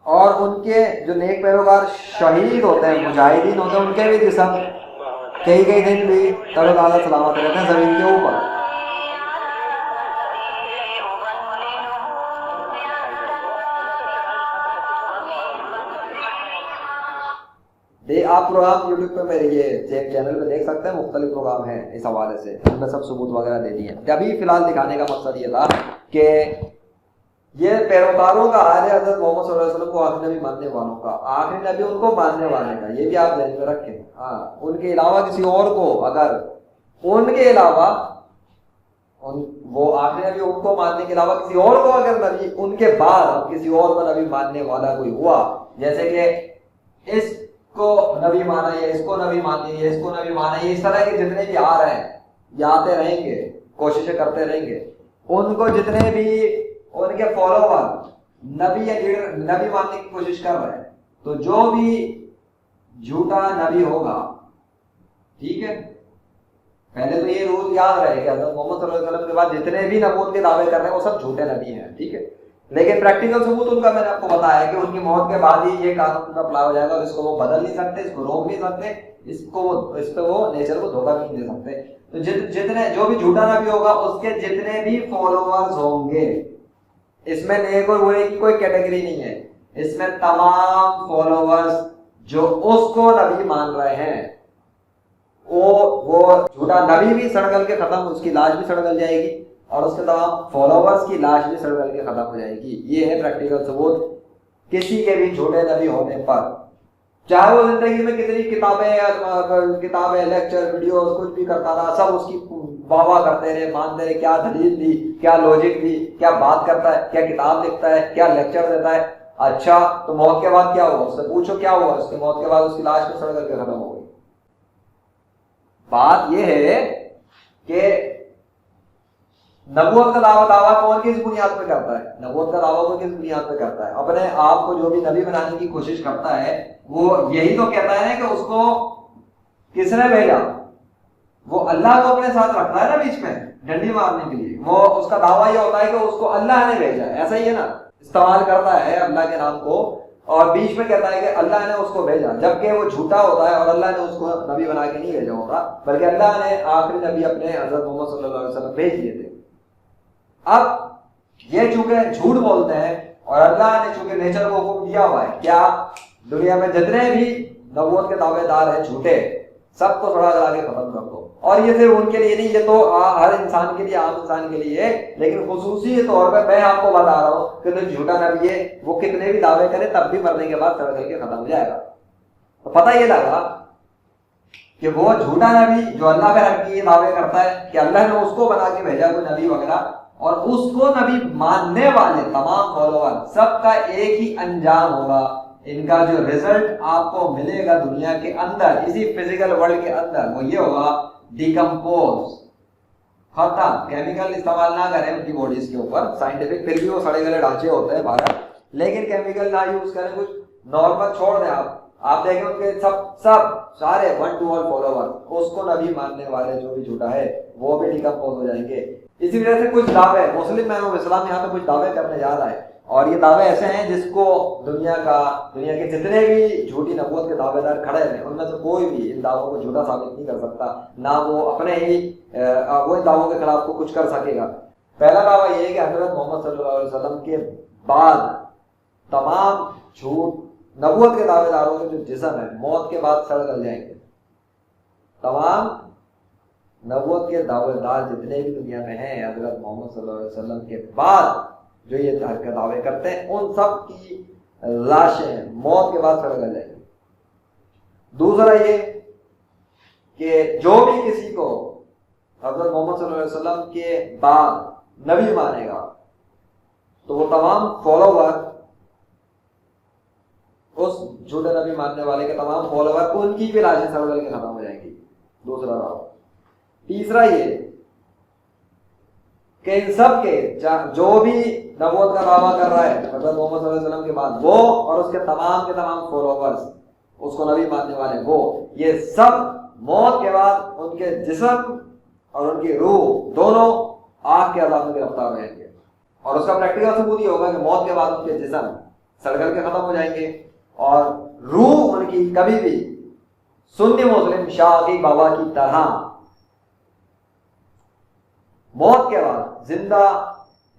اور ان کے جو نیک پیروکار شہید ہوتے ہیں، مجاہدین ہوتے ہیں، ان کے بھی جسم کئی دن بھی تر و تازہ سلامت رہتے ہیں زمین کے اوپر۔ آپ پروگرام یوٹیوب پہ میرے یہ چینل پہ دیکھ سکتے ہیں, مختلف پروگرام ہیں اس حوالے سے, ان میں سب ثبوت وغیرہ دے دیے ہیں. ابھی فی الحال دکھانے کا مقصد یہ تھا کہ یہ پیروکاروں کا حال ہے حضرت محمد صلی اللہ علیہ وسلم کو آخری نبی ماننے والوں کا, آخری نبی ان کو ماننے والے کا, یہ بھی آپ ذہن میں رکھیں. ہاں, ان کے علاوہ کسی اور کو, اگر ان کے علاوہ وہ آخری نبی ان کو ماننے کے علاوہ کسی اور کو اگر نبی ان کے بعد کسی اور کو نبی ماننے والا کوئی ہوا, جیسے کہ اس کو نبی مانا یا اس کو نبی ماننے یا اس کو نبی مانا, یہ اس طرح کے جتنے بھی آ رہے ہیں یا آتے رہیں گے, کوششیں کرتے رہیں گے, ان کو جتنے بھی ان کے فالوور نبی یا لیڈر نبی ماننے کی کوشش کر رہے ہیں, تو جو بھی جھوٹا نبی ہوگا, ٹھیک ہے, پہلے تو یہ رول یاد رہے کہ حضرت محمد صلی اللہ علیہ وسلم کے بعد جتنے بھی نبوت کے دعوے کر رہے ہیں وہ سب جھوٹے نبی ہیں, ٹھیک ہے. لیکن پریکٹیکل ثبوت ان کا میں نے آپ کو بتایا کہ ان کی موت کے بعد ہی یہ قانون کا اپلائی ہو جائے گا, اور اس کو وہ بدل نہیں سکتے, اس کو روک نہیں سکتے, اس پہ وہ نیچر کو دھوکہ نہیں دے سکتے. تو جتنے جو بھی جھوٹا نبی ہوگا اس کے جتنے بھی فالوورز ہوں گے, اس میں نیک اور برے کی کوئی کیٹیگری نہیں ہے, اس میں تمام فالوورز جو اس کو نبی مان رہے ہیں وہ جھوٹا نبی بھی سڑگل کے ختم, اس کی لاش بھی سڑگل جائے گی, اور اس کے تمام فالوورز کی لاش بھی سڑگل کے ختم ہو جائے گی. یہ ہے پریکٹیکل ثبوت کسی کے بھی جھوٹے نبی ہونے پر, چاہے وہ زندگی میں کتنی کتابیں لیکچر ویڈیوز کچھ بھی کرتا رہا, سب اس کی واہ واہ کرتے رہے, مانتے رہے, کیا دلیل دی, کیا لوجک دی, کیا بات کرتا ہے, کیا کتاب لکھتا ہے, کیا لیکچر دیتا ہے. اچھا, تو موت کے بعد کیا ہوا, اس سے پوچھو کیا ہوا, اس کی موت کے بعد اس کی لاش کو سڑ کر کے ختم ہو گئی. بات یہ ہے کہ نبوت کا دعویٰ کون کس بنیاد پہ کرتا ہے, نبوت کا دعویٰ کون کس بنیاد پہ کرتا ہے, اپنے آپ کو جو بھی نبی بنانے کی کوشش کرتا ہے وہ یہی تو کہتا ہے کہ اس کو کس نے بھیجا, وہ اللہ کو اپنے ساتھ رکھتا ہے نا بیچ میں ڈنڈی مارنے کے لیے, وہ اس کا دعویٰ یہ ہوتا ہے کہ اس کو اللہ نے بھیجا, ایسا ہی ہے نا, استعمال کرتا ہے اللہ کے نام کو اور بیچ میں کہتا ہے کہ اللہ نے اس کو بھیجا, جبکہ وہ جھوٹا ہوتا ہے اور اللہ نے اس کو نبی بنا کے نہیں بھیجا ہوتا, بلکہ اللہ نے آخری نبی اپنے حضرت محمد صلی اللہ علیہ وسلم بھیج دیے تھے. اب یہ چونکہ جھوٹ بولتے ہیں اور اللہ نے چونکہ نیچر کو حکم دیا ہوا ہے, کیا دنیا میں جتنے بھی نبوت کے دعوے دار ہیں جھوٹے, سب کو تھوڑا کرا کے ختم کر دو. اور یہ صرف ان کے لیے نہیں, یہ تو ہر انسان کے لیے, عام انسان کے لیے ہے, لیکن خصوصی طور پہ میں آپ کو بتا رہا ہوں کہ جو جھوٹا نبی ہے وہ کتنے بھی دعوے کرے تب بھی مرنے کے بعد سڑ کر کے ختم ہو جائے گا. تو پتہ یہ لگا کہ وہ جھوٹا نبی جو اللہ پہ رکھ کے یہ دعوے کرتا ہے کہ اللہ نے اس کو بنا کے بھیجا کوئی نبی وغیرہ, اور اس کو نبی ماننے والے تمام فالوور سب کا ایک ہی انجام ہوگا, ان کا جو رزلٹ آپ کو ملے گا دنیا کے اندر, اسی فزیکل ورلڈ کے اندر, وہ یہ ہوگا ڈیکمپوز, ختم. کیمیکل استعمال نہ کریں ان کی باڈیز کے اوپر, سائنٹیفک پھر بھی وہ سڑے گلے ڈھانچے ہوتے ہیں باہر, لیکن کیمیکل نہ یوز کریں, کچھ نارمل چھوڑ دیں. آپ دیکھیں ان کے سب سارے 1 to 1 فالوور اس کو نبی ماننے والے جو بھی جھوٹا ہے وہ بھی ڈیکمپوز ہو جائیں گے. اسی وجہ سے کچھ دعوے, مسلم مین آف اسلام یہاں پہ کچھ دعوے کرنے جا رہا ہے, اور یہ دعوے ایسے ہیں جس کو دنیا کے جتنے بھی جھوٹی نبوت کے دعوے دار کھڑے ہیں ان میں سے کوئی بھی ان دعووں کو جھوٹا ثابت نہیں کر سکتا, نہ وہ اپنے ہی وہ ان دعووں کے خلاف کو کچھ کر سکے گا. پہلا دعویٰ یہ ہے کہ حضرت محمد صلی اللہ علیہ وسلم کے بعد تمام جھوٹ نبوت کے دعوے داروں کے جو جسم ہے موت کے بعد سڑ گل جائیں گے. تمام نبوت کے دعوے دار جتنے بھی دنیا میں ہیں حضرت محمد صلی اللہ علیہ وسلم کے بعد جو یہ دعوے کرتے ہیں, ان سب کی لاشیں موت کے بعد سڑ گل جائیں گی. دوسرا یہ کہ جو بھی کسی کو حضرت محمد صلی اللہ علیہ وسلم کے بعد نبی مانے گا تو وہ تمام فالوور اس جھوٹے نبی ماننے والے کے تمام فالوور ان کی بھی لاشیں سڑ گل کے ختم ہو جائیں گی. دوسرا دعویٰ. تیسرا یہ کہ ان سب کے جو بھی نبوت کا دعویٰ کر رہا ہے حضرت محمد صلی اللہ علیہ وسلم کے بعد, وہ اور اس کے تمام فالوورز اس کو نبی ماننے والے, وہ یہ سب موت کے بعد ان کے جسم اور ان کی روح دونوں آگ کے عذاب میں گرفتار رہیں گے. اور اس کا پریکٹیکل ثبوت یہ ہوگا کہ موت کے بعد ان کے جسم سڑ گل کے ختم ہو جائیں گے, اور روح ان کی کبھی بھی سنی مسلم شاہی بابا کی طرح موت کے بعد زندہ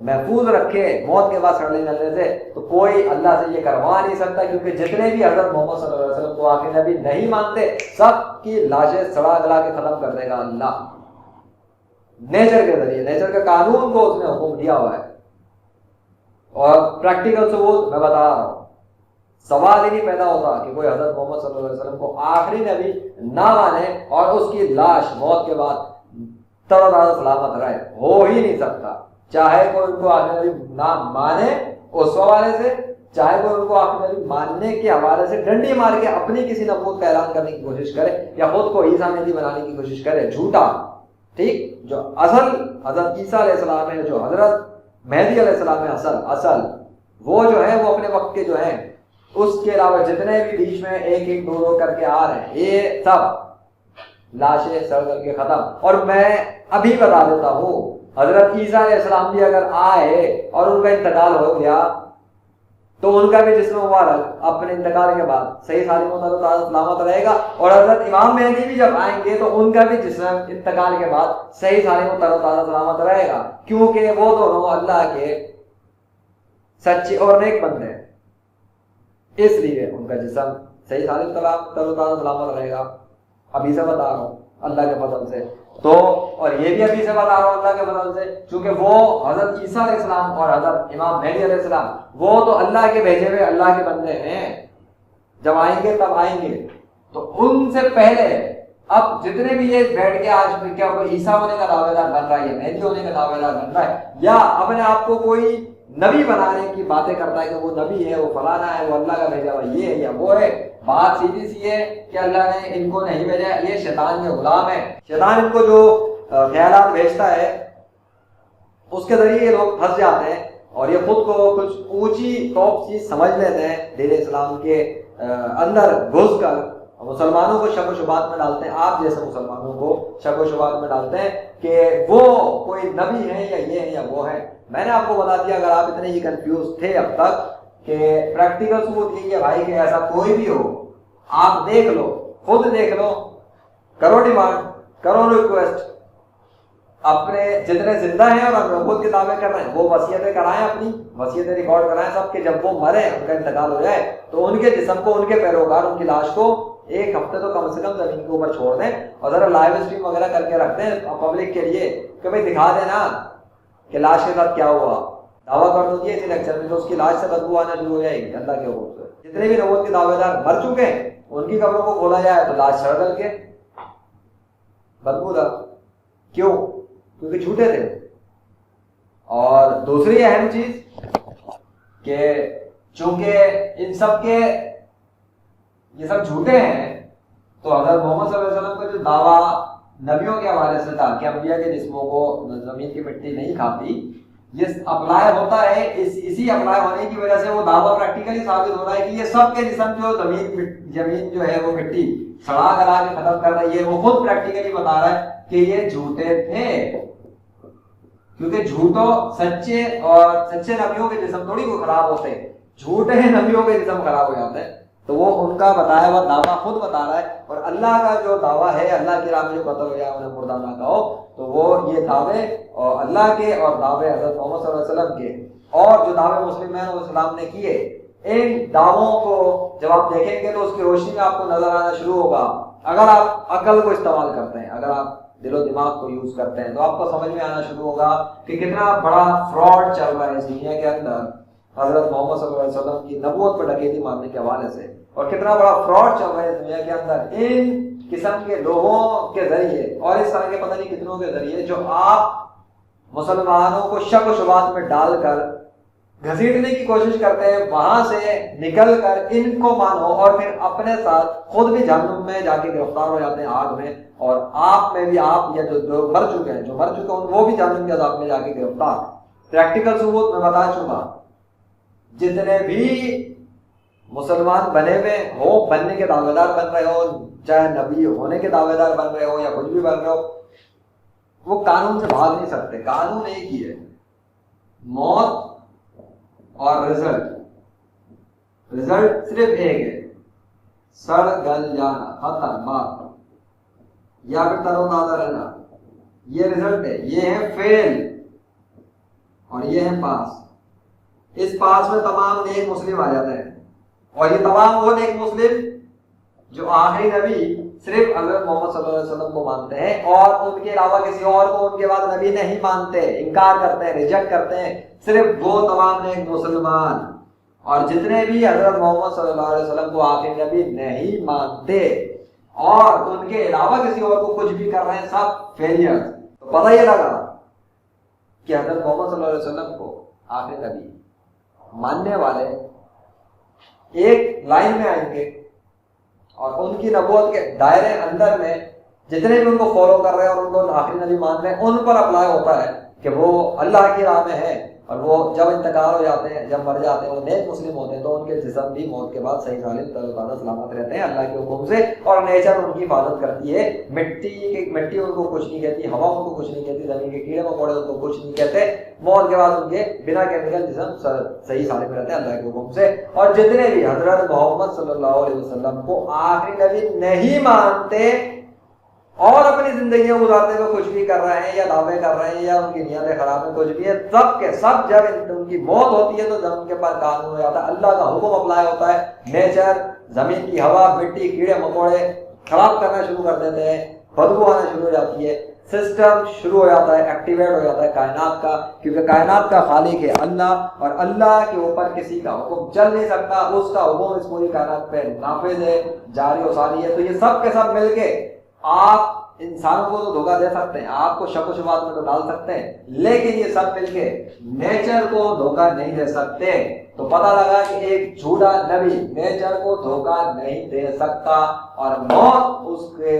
محفوظ رکھے موت کے بعد سڑنے جلنے سے، تو کوئی اللہ سے یہ کروا نہیں سکتا، کیونکہ جتنے بھی حضرت محمد صلی اللہ علیہ وسلم کو آخری نبی نہیں مانتے سب کی لاشیں سڑا گلا کے ختم کر دے گا اللہ، نیچر کے ذریعے، نیچر کے قانون کو اس نے حکم دیا ہوا ہے۔ اور پریکٹیکل ثبوت میں بتا رہا ہوں، سوال ہی نہیں پیدا ہوتا کہ کوئی حضرت محمد صلی اللہ علیہ وسلم کو آخری نبی نہ مانے اور اس کی لاش موت کے بعد تر و تازہ سلامت رہے، ہو ہی نہیں سکتا۔ چاہے کوئی ان کو آخری نبی نہ مانے اس حوالے سے، چاہے کوئی ان کو آخری نبی ماننے کے حوالے سے ڈنڈی مار کے اپنی کسی نبوت کا اعلان کرنے کی کوشش کرے یا خود کو عیسیٰ مہدی بنانے کی کوشش کرے، جھوٹا، ٹھیک؟ جو اصل حضرت عیسیٰ علیہ السلام ہے، جو حضرت مہدی علیہ السلام ہے، اصل وہ جو ہے وہ اپنے وقت کے جو ہیں، اس کے علاوہ جتنے بھی بیچ میں ایک ایک دو کر کے آ رہے ہیں، یہ سب لاشیں سڑ کر کے ختم۔ اور میں ابھی بتا دیتا ہوں، حضرت عیسیٰ علیہ السلام بھی اگر آئے اور ان کا انتقال ہو گیا تو ان کا بھی جسم مبارک اپنے انتقال کے بعد صحیح سالم و تازہ سلامت رہے گا، اور حضرت امام مہدی بھی جب آئیں گے تو ان کا بھی جسم انتقال کے بعد صحیح سالم و تازہ سلامت رہے گا، کیونکہ وہ دونوں اللہ کے سچے اور نیک بندے ہیں، اس لیے ان کا جسم صحیح سالم تازہ سلامت رہے گا۔ ابھی سے بتا رہا ہوں اللہ کے فضل سے، تو اور یہ بھی ابھی سے بتا رہا ہوں اللہ کے فضل سے، چونکہ وہ حضرت عیسیٰ علیہ السلام اور حضرت امام مہدی علیہ السلام وہ تو اللہ کے بھیجے ہوئے اللہ کے بندے ہیں، جب آئیں گے تب آئیں گے، تو ان سے پہلے اب جتنے بھی یہ بیٹھ کے آج کیا کوئی عیسیٰ ہونے کا دعوے دار بن رہا ہے یا مہدی ہونے کا دعوے دار بن رہا ہے، یا اپنے آپ کو کوئی نبی بنانے کی باتیں کرتا ہے کہ وہ نبی ہے، وہ فلانا ہے، وہ اللہ کا بھیجا ہوا یہ ہے یا وہ ہے، بات سیدھی سی ہے کہ اللہ نے ان کو نہیں بھیجا، یہ شیطان کے غلام ہے، شیطان ان کو جو خیالات بھیجتا ہے اس کے ذریعے یہ لوگ پھنس جاتے ہیں اور یہ خود کو کچھ اونچی ٹاپ چیز سمجھ لیتے ہیں، دین اسلام کے اندر گھس کر مسلمانوں کو شک و شبہات میں ڈالتے ہیں، آپ جیسے مسلمانوں کو شک و شبہات میں ڈالتے ہیں کہ وہ کوئی نبی ہے یا یہ ہے یا وہ ہے۔ میں نے آپ کو بتا دیا، اگر آپ اتنے ہی کنفیوز تھے اب تک، کہ پریکٹیکل ثبوت یہی ہے بھائی کہ ایسا کوئی بھی ہو، آپ دیکھ لو، خود دیکھ لو، کرو ڈیمانڈ، کرو ریکویسٹ، اپنے جتنے زندہ ہیں اور نبوت کے دعوے کر رہے ہیں وہ وصیتیں کرائیں، اپنی وصیتیں ریکارڈ کرائیں سب کے، جب وہ مرے ان کا انتقال ہو جائے تو ان کے جسم کو، ان کے پیروکار، ان کی لاش کو ایک ہفتے تو کم سے کم زمین کے اوپر چھوڑ دیں اور ذرا لائیو اسٹریم وغیرہ کر کے رکھ دیں پبلک کے لیے کہ بھائی دکھا دینا کہ لاش کے ساتھ کیا ہوا۔ دعویٰ کر دو اسی لیکچر میں تو اس کی لاش سے بدبو آنا شروع ہو جائے گی اللہ کے حکم سے۔ جتنے بھی نبوت کے دعوے دار مر چکے ہیں ان کی قبروں کو کھولا جائے تو لاش سڑ گل کے بدبو دار، کیوں؟ کیونکہ جھوٹے تھے۔ اور دوسری اہم چیز کہ چونکہ ان سب کے یہ سب جھوٹے ہیں تو حضرت محمد صلی اللہ علیہ وسلم کا جو دعویٰ نبیوں کے حوالے سے تھا کہ انبیاء کے جسموں کو زمین کی مٹی نہیں کھاتی، یہ اپلائی ہوتا ہے، اسی اپلائی ہونے کی وجہ سے وہ دعویٰ پریکٹیکلی ثابت ہو رہا ہے کہ یہ سب کے جسم جو زمین جو ہے وہ مٹی سڑا گلا کے ختم کر رہی ہے، وہ خود پریکٹیکلی بتا رہا ہے کہ یہ جھوٹے تھے، کیونکہ جھوٹوں سچے اور سچے نبیوں کے جسم تھوڑی کو خراب ہوتے ہیں، جھوٹے نبیوں کے جسم خراب ہو جاتے ہیں، تو وہ ان کا بتایا ہوا دعویٰ خود بتا رہا ہے۔ اور اللہ کا جو دعویٰ ہے، اللہ کی راہ میں جو قتل ہو جائے انہیں مردہ نہ کہو، تو وہ یہ دعوے اور اللہ کے اور دعوے حضرت محمد صلی اللہ علیہ وسلم کے اور جو دعوے مسلمین علیہ السلام نے کیے، ان دعووں کو جب آپ دیکھیں گے تو اس کی روشنی میں آپ کو نظر آنا شروع ہوگا، اگر آپ عقل کو استعمال کرتے ہیں، اگر آپ دل و دماغ کو یوز کرتے ہیں تو آپ کو سمجھ میں آنا شروع ہوگا کہ کتنا بڑا فراڈ چل رہا ہے اس دنیا کے اندر حضرت محمد صلی اللہ علیہ وسلم کی نبوت پر ڈکیتی مارنے کے حوالے سے، اور کتنا بڑا فراڈ چل رہا ہے اس دنیا کے اندر ان قسم کے لوگوں کے ذریعے اور اس طرح کے پتہ نہیں کتنوں کے ذریعے، جو آپ مسلمانوں کو شک و شبہات میں ڈال کر گھسیٹنے کی کوشش کرتے ہیں، وہاں سے نکل کر ان کو مانو اور پھر اپنے ساتھ خود بھی جہنم میں جا کے گرفتار ہو جاتے ہیں آگ میں، اور آپ میں بھی، آپ یا جو مر چکے ہیں وہ بھی جہنم کے عذاب میں جا کے گرفتار۔ پریکٹیکل ثبوت میں بتا چکا، جتنے بھی مسلمان بنے ہوئے ہو، بننے کے دعوے دار بن رہے ہو، چاہے نبی ہونے کے دعوے دار بن رہے ہو یا کچھ بھی بن رہے ہو، وہ قانون سے بھاگ نہیں سکتے۔ قانون ایک ہی ہے، موت اور رزلٹ صرف ایک ہے، سڑ گل جانا، ختم بات، یا پھر تر و تازہ رہنا، یہ رزلٹ ہے، یہ ہے فیل اور یہ ہے پاس۔ اس پاس میں تمام نیک مسلم آ جاتے ہیں، اور یہ تمام وہ نیک مسلم جو آخری نبی صرف حضرت محمد صلی اللہ علیہ وسلم کو مانتے ہیں اور ان کے علاوہ کسی اور کو ان کے بعد نبی نہیں مانتے، انکار کرتے ہیں، ریجیکٹ کرتے ہیں، صرف وہ تمام نیک مسلمان۔ اور جتنے بھی حضرت محمد صلی اللہ علیہ وسلم کو آخری نبی نہیں مانتے اور ان کے علاوہ کسی اور کو کچھ بھی کر رہے ہیں، سب فیلئر۔ تو پتہ یہ لگا کہ حضرت محمد صلی اللہ علیہ وسلم کو آخری نبی ماننے والے ایک لائن میں آئیں گے، اور ان کی نبوت کے دائرے اندر میں جتنے بھی ان کو فالو کر رہے ہیں اور ان کو آخری نبی مان رہے ہیں، ان پر اپلائی ہوتا ہے کہ وہ اللہ کی راہ میں ہے، اور وہ جب انتقال ہو جاتے ہیں، جب مر جاتے ہیں، وہ نیک مسلم ہوتے ہیں، تو ان کے جسم بھی موت کے بعد صحیح سالم تر و تازہ سلامت رہتے ہیں اللہ کے حکم سے، اور نیچر ان کی حفاظت کرتی ہے۔ مٹی ان کو کچھ نہیں کہتی، ہوا ان کو کچھ نہیں کہتی، زمین کے کیڑے مکوڑے ان کو کچھ نہیں کہتے، موت کے بعد ان کے بنا کیمیکل جسم صحیح سالم رہتے ہیں اللہ کے حکم سے۔ اور جتنے بھی حضرت محمد صلی اللہ علیہ وسلم کو آخری نبی نہیں مانتے اور اپنی زندگیاں گزارتے ہوئے کچھ بھی کر رہے ہیں یا دعوے کر رہے ہیں یا ان کی نیتیں خراب ہیں، کچھ بھی ہے، سب کے سب جب ان کی موت ہوتی ہے تو جب ان کے پاس قانون ہو جاتا ہے، اللہ کا حکم اپلائی ہوتا ہے، نیچر، زمین کی ہوا، مٹی، کیڑے مکوڑے خراب کرنا شروع کر دیتے ہیں، بدبو آنا شروع ہو جاتی ہے، سسٹم شروع ہو جاتا ہے، ایکٹیویٹ ہو جاتا ہے کائنات کا، کیونکہ کائنات کا خالق ہے اللہ، اور اللہ کے اوپر کسی کا حکم چل نہیں سکتا، اس کا حکم اس پوری کائنات پہ نافذ ہے، جاری و ساری ہے۔ تو یہ سب کے سب مل کے آپ انسانوں کو تو دھوکہ دے سکتے ہیں، آپ کو شک و شبہات میں تو ڈال سکتے ہیں، لیکن یہ سب مل کے نیچر کو دھوکہ نہیں دے سکتے۔ تو پتہ لگا کہ ایک جھوٹا نبی نیچر کو دھوکہ نہیں دے سکتا، اور موت اس کے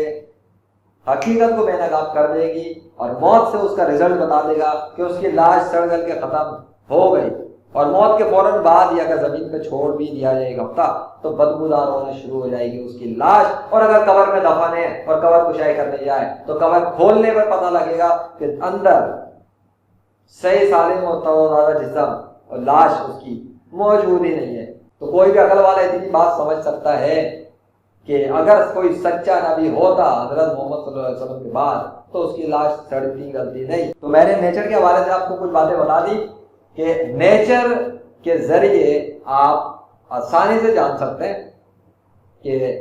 حقیقت کو بے نقاب کر دے گی، اور موت سے اس کا رزلٹ بتا دے گا کہ اس کی لاش سڑ گل کے ختم ہو گئی، اور موت کے فوراً بعد یا اگر زمین پہ چھوڑ بھی دیا جائے ایک ہفتہ تو بدبودار ہونا شروع ہو جائے گی اس کی لاش، اور اگر قبر میں دفن ہے اور قبر کشائی کرنے جائے تو قبر کھولنے پر پتہ لگے گا کہ اندر صحیح سالم اور تروتازہ جسم اور لاش اس کی موجود ہی نہیں ہے۔ تو کوئی بھی عقل والا اتنی بات سمجھ سکتا ہے کہ اگر کوئی سچا نبی ہوتا حضرت محمد صلی اللہ علیہ وسلم کے بعد تو اس کی لاش سڑتی گلتی نہیں۔ تو میں نے نیچر کے حوالے سے آپ کو کچھ باتیں بتا دی کہ نیچر کے ذریعے آپ آسانی سے جان سکتے ہیں کہ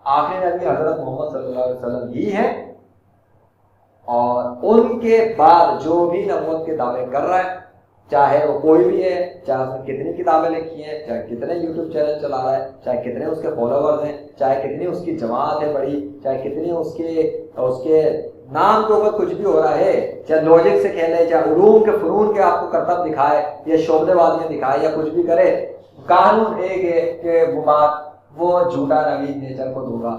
آخری نبی حضرت محمد صلی اللہ علیہ وسلم ہی ہے، اور ان کے بعد جو بھی نبوت کے دعوے کر رہا ہے، چاہے وہ کوئی بھی ہے، چاہے اس نے کتنی کتابیں لکھی ہیں، چاہے کتنے یوٹیوب چینل چلا رہا ہے، چاہے کتنے اس کے فالوورز ہیں، چاہے کتنی اس کی جماعت ہے بڑی، چاہے کتنی اس کے نام کے اوپر کچھ بھی ہو رہا ہے، چاہے لوجک سے کھیلے، چاہے علوم کے فنون کے آپ کو کرتب دکھائے یا شعبے بازیاں دکھائے یا کچھ بھی کرے، قانون ایک ہے کہ وہ جھوٹا نبی نیچر کو دھوکہ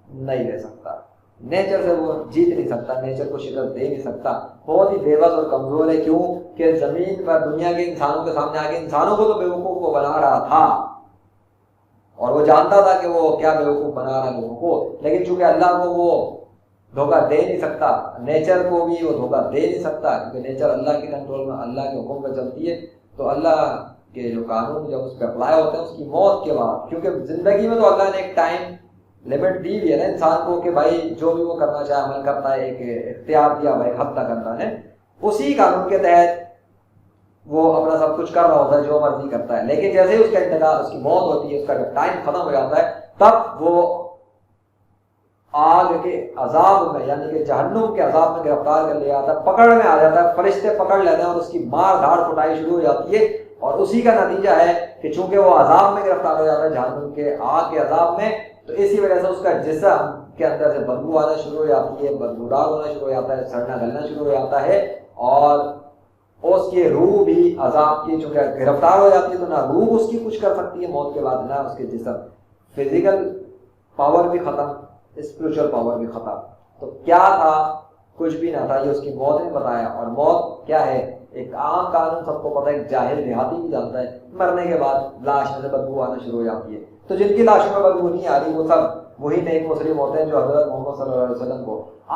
نہیں دے سکتا، نیچر سے وہ جیت نہیں سکتا، نیچر کو شکست دے نہیں سکتا، بہت ہی بے بس اور کمزور ہے۔ کیوں کہ زمین پر دنیا کے انسانوں کے سامنے آ کے انسانوں کو تو بیوقوف کو بنا رہا تھا، اور وہ جانتا تھا کہ وہ کیا بیوقوف بنا رہا ہے لوگوں کو، لیکن چونکہ اللہ کو وہ دھوکہ دے نہیں سکتا، نیچر کو بھی وہ دھوکہ دے نہیں سکتا، کیونکہ نیچر اللہ کے کنٹرول میں، اللہ کے حکم پہ چلتی ہے، تو اللہ کے جو قانون جب اس پہ اپلائی ہوتے ہیں اس کی موت کے بعد، کیونکہ زندگی میں تو اللہ نے ایک ٹائم لمٹ دی ہوئی ہے نا انسان کو کہ بھائی جو بھی وہ کرنا چاہے عمل کرتا ہے، ایک اختیار دیا بھائی حد تک کرنا ہے، اسی قانون کے تحت وہ اپنا سب کچھ کر رہا ہوتا ہے، جو مرضی کرتا ہے، لیکن جیسے ہی اس کا انتقال، اس کی موت ہوتی ہے، اس کا جب ٹائم ختم ہو جاتا ہے، تب وہ آگ کے عذاب میں یعنی کہ جہنم کے عذاب میں گرفتار کر لیا جاتا ہے، پکڑ میں آ جاتا ہے، فرشتے پکڑ لیتے ہیں اور اس کی مار دھاڑ کٹائی شروع ہو جاتی ہے، اور اسی کا نتیجہ ہے کہ چونکہ وہ عذاب میں گرفتار ہو جاتا ہے، جہنم کے آگ کے عذاب میں، تو اسی وجہ سے اس کا جسم کے اندر سے بدبو آنا شروع ہو جاتی ہے، بدبودار ہونا شروع ہو جاتا ہے، سڑنا گلنا شروع ہو جاتا ہے، اور اس کی روح بھی عذاب کی چونکہ گرفتار ہو جاتی ہے تو نہ روح اس کی کچھ کر سکتی ہے موت کے بعد، نہ اس کے جسم، فزیکل پاور بھی ختم، اسپریچول پاور بھی ختم۔ تو کیا تھا؟ کچھ بھی نہ تھا، یہ اس کی موت نے بتایا۔ اور موت کیا ہے؟ ایک عام قانون سب کو پتہ ہے، ایک جاہل دیہاتی بھی جانتا ہے، مرنے کے بعد لاش میں سے بدبو آنا شروع ہو جاتی ہے۔ تو جن کی لاشوں میں بدبو نہیں آ رہی وہ سب وہی نیک مسلم ہوتے ہیں جو حضرت محمد صلی اللہ علیہ وسلم کو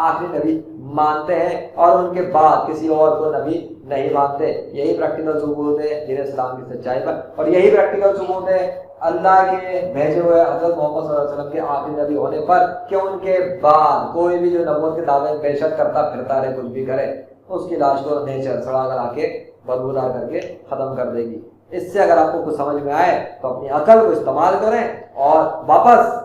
آخری نبی مانتے ہیں اور ان کے بعد کسی اور کو نبی نہیں مانتے. یہی پریکٹیکل ثبوت ہے دین اسلام کی سچائی پر, اور یہی پریکٹیکل ثبوت ہے اللہ کے بھیجے ہوئے حضرت محمد صلی اللہ علیہ وسلم کے آخری نبی ہونے پر کہ ان کے بعد کوئی بھی جو نبوت کے دعوے بے شک کرتا پھرتا رہے, کچھ بھی کرے, اس کی لاش کو نیچر سڑا کر آ کے بدبودار کر کے ختم کر دے گی. اس سے اگر آپ کو کچھ سمجھ میں آئے تو اپنی عقل کو استعمال کریں اور واپس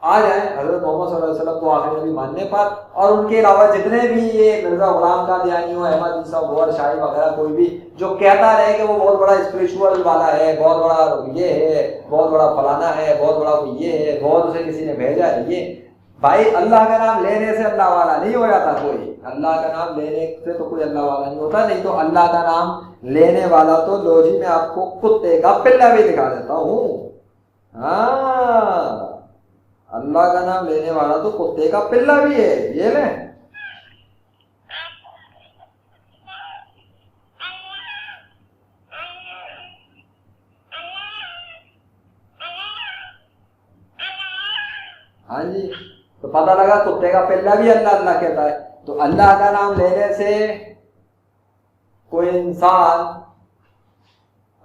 آ جائیں حضرت محمد صلی اللہ علیہ وسلم کو آخری نبی ماننے پر. اور ان کے علاوہ جتنے بھی یہ مرزا غلام قادیانی ہو, احمد عیسیٰ غور شاہی وغیرہ, کوئی بھی جو کہتا رہے کہ وہ بہت بڑا اسپریچول والا ہے, بہت بڑا یہ ہے, بہت بڑا فلانا ہے, بہت بڑا یہ ہے, بہت اسے کسی نے بھیجا ہے, یہ بھائی اللہ کا نام لینے سے اللہ والا نہیں ہو جاتا کوئی. اللہ کا نام لینے سے تو کوئی اللہ والا نہیں ہوتا. نہیں تو اللہ کا نام لینے والا تو لو جی میں آپ کو کتے کا پلہ بھی دکھا دیتا ہوں. ہاں, اللہ کا نام لینے والا تو کتے کا پلہ بھی ہے. یہ لیں, ہاں جی, تو پتہ لگا کتے کا پلہ بھی اللہ اللہ کہتا ہے. تو اللہ کا نام لینے سے کوئی انسان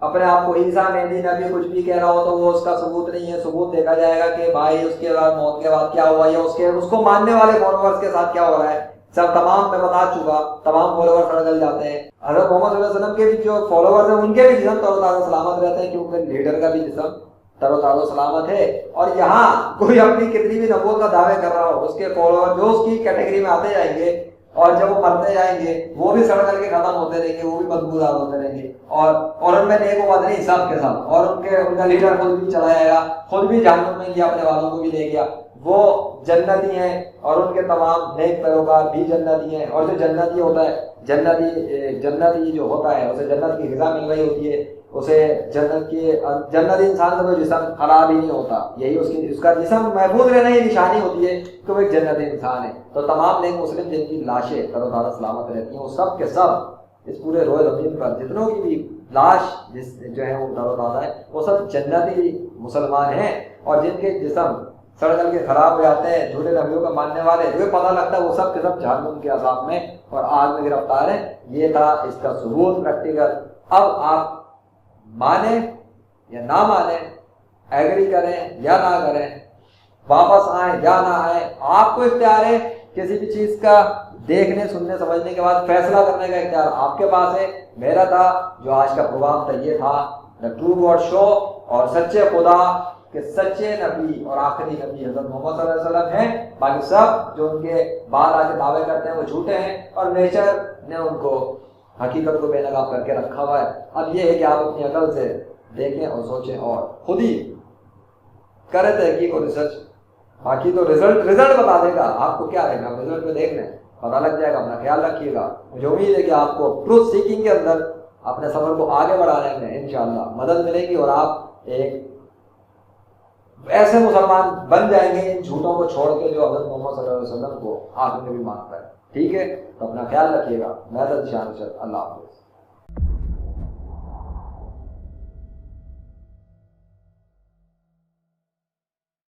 اپنے آپ کو عیسیٰ مہدی نبی کچھ بھی کہہ رہا ہو تو وہ اس کا ثبوت نہیں ہے. ثبوت دیکھا جائے گا کہ بھائی اس کے بعد موت کے بعد کیا ہوا, یا اس کو ماننے والے فالوورز کے ساتھ کیا ہو رہا ہے. سب تمام میں بتا چکا, تمام فالوور سڑگل جاتے ہیں. حضرت محمد صلی اللہ علیہ وسلم کے بھی جو فالوورز ہیں ان کے بھی جسم تر و تازہ سلامت رہتے ہیں, کیونکہ لیڈر کا بھی جسم تر و تازہ سلامت ہے. اور یہاں کوئی اپنی کتنی بھی نبوت کا دعوے کر رہا ہو, اس کے فالوور جو اس کی کیٹیگری میں آتے جائیں گے, اور جب وہ مرتے جائیں گے وہ بھی سڑ کر کے ختم ہوتے رہیں گے, وہ بھی بدبودار ہوتے رہیں گے, اور ان میں نیک و بد نہیں سب کے ساتھ. اور ان کا لیڈر خود بھی چلا جائے گا, خود بھی جہنم میں گیا, اپنے والوں کو بھی لے گیا. وہ جنتی ہیں اور ان کے تمام نیک پیروکار بھی جنتی ہیں. اور جو جنتی ہوتا ہے, جنتی جو ہوتا ہے اسے جنت کی غذا مل رہی ہوتی ہے, اسے جنتی انسان کا کوئی جسم خراب ہی نہیں ہوتا. یہی اس کا جسم محفوظ رہنا ہی نشانی ہوتی ہے کہ وہ ایک جنتی انسان ہے. تو تمام نیک مسلم جن کی لاشیں تر و تازہ سلامت رہتی ہیں, وہ سب کے سب اس پورے روئے زمین پر جتنوں کی بھی لاش جو ہے وہ تر و تازہ ہے, وہ سب جنتی مسلمان ہیں. اور جن کے جسم سڑ کر کے خراب ہو جاتے ہیں, جھوٹے نبیوں کا ماننے والے, جو پتہ لگتا ہے وہ سب کے سب جہنم کے عذاب میں اور آگ میں گرفتار ہیں. یہ تھا اس کا ثبوت پریکٹیکل. اب آپ مانیں یا نہ مانیں, ایگری کریں یا نہ کریں, واپس آئیں یا نہ آئیں, آپ کو اختیار ہے. کسی بھی چیز کا دیکھنے سننے سمجھنے کے بعد فیصلہ کرنے کا اختیار آپ کے پاس ہے. میرا تھا جو آج کا پروگرام تھا یہ تھا دا ٹرو گاڈ شو, اور سچے خدا کہ سچے نبی اور آخری نبی حضرت محمد صلی اللہ علیہ وسلم ہیں. باقی سب جو ان کے بعد آ کے دعوے کرتے ہیں وہ جھوٹے ہیں, اور نیچر نے ان کو حقیقت کو بے نقاب کر کے رکھا ہوا ہے. اب یہ ہے کہ آپ اپنی عقل سے دیکھیں اور سوچیں اور خود ہی کریں تحقیق اور ریسرچ. باقی تو رزلٹ بتا دے گا آپ کو, کیا رہے گا رزلٹ پہ دیکھ لیں, پتہ لگ جائے گا. اپنا خیال رکھیے گا. مجھے امید ہے کہ آپ کو ٹروتھ سیکنگ کے اندر اپنے سفر کو آگے بڑھانے میں انشاءاللہ مدد ملے گی, اور آپ ایک ایسے مسلمان بن جائیں گے ان جھوٹوں کو چھوڑ کے جو حضرت محمد صلی اللہ علیہ وسلم کو آخری نبی مانتا ہے. ٹھیک ہے, تو اپنا خیال رکھیے گا. میں اللہ حافظ.